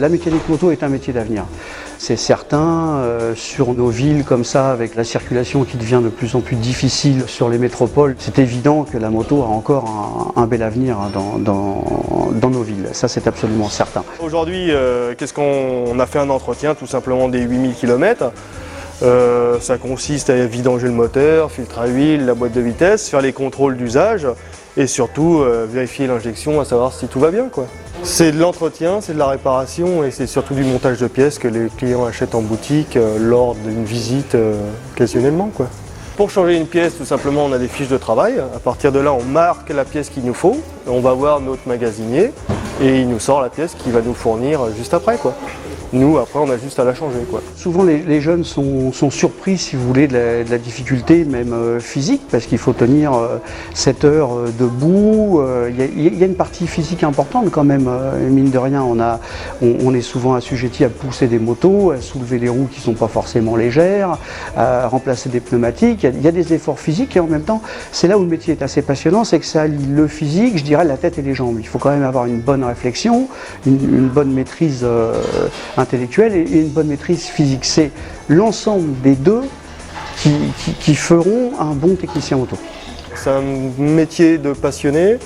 La mécanique moto est un métier d'avenir. C'est certain, sur nos villes comme ça, avec la circulation qui devient de plus en plus difficile sur les métropoles, c'est évident que la moto a encore un bel avenir dans nos villes. Ça, c'est absolument certain. Aujourd'hui, on a fait un entretien tout simplement des 8000 km. Ça consiste à vidanger le moteur, filtre à huile, la boîte de vitesse, faire les contrôles d'usage et surtout vérifier l'injection, à savoir si tout va bien, quoi. C'est de l'entretien, c'est de la réparation et c'est surtout du montage de pièces que les clients achètent en boutique lors d'une visite occasionnellement, quoi. Pour changer une pièce, tout simplement, on a des fiches de travail. À partir de là, on marque la pièce qu'il nous faut. On va voir notre magasinier et il nous sort la pièce qu'il va nous fournir juste après, quoi. Nous, après, on a juste à la changer, quoi. Souvent, les jeunes sont surpris, si vous voulez, de la difficulté, même physique, parce qu'il faut tenir 7 heures debout. Il y a une partie physique importante quand même, mine de rien. On est souvent assujetti à pousser des motos, à soulever des roues qui ne sont pas forcément légères, à remplacer des pneumatiques. Il y a des efforts physiques et en même temps, c'est là où le métier est assez passionnant, c'est que ça allie le physique, je dirais, la tête et les jambes. Il faut quand même avoir une bonne réflexion, une bonne maîtrise intellectuelle et une bonne maîtrise physique. C'est l'ensemble des deux qui feront un bon technicien auto. C'est un métier de passionné,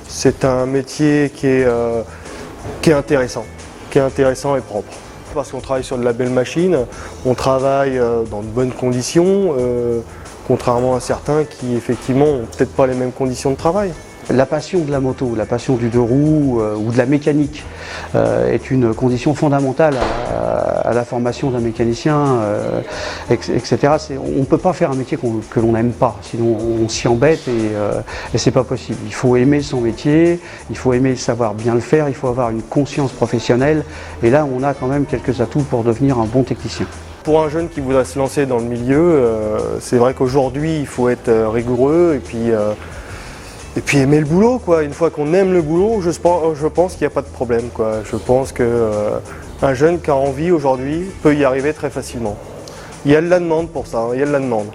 c'est un métier qui est intéressant et propre. Parce qu'on travaille sur de la belle machine, on travaille dans de bonnes conditions, contrairement à certains qui effectivement n'ont peut-être pas les mêmes conditions de travail. La passion de la moto, la passion du deux roues ou de la mécanique est une condition fondamentale à la formation d'un mécanicien, etc. On ne peut pas faire un métier que l'on n'aime pas, sinon on s'y embête et c'est pas possible. Il faut aimer son métier, il faut aimer savoir bien le faire, il faut avoir une conscience professionnelle et là on a quand même quelques atouts pour devenir un bon technicien. Pour un jeune qui voudrait se lancer dans le milieu, c'est vrai qu'aujourd'hui il faut être rigoureux et puis aimer le boulot, quoi. Une fois qu'on aime le boulot, je pense qu'il n'y a pas de problème, quoi. Je pense qu'un jeune qui a envie aujourd'hui peut y arriver très facilement. Il y a de la demande pour ça, il y a de la demande.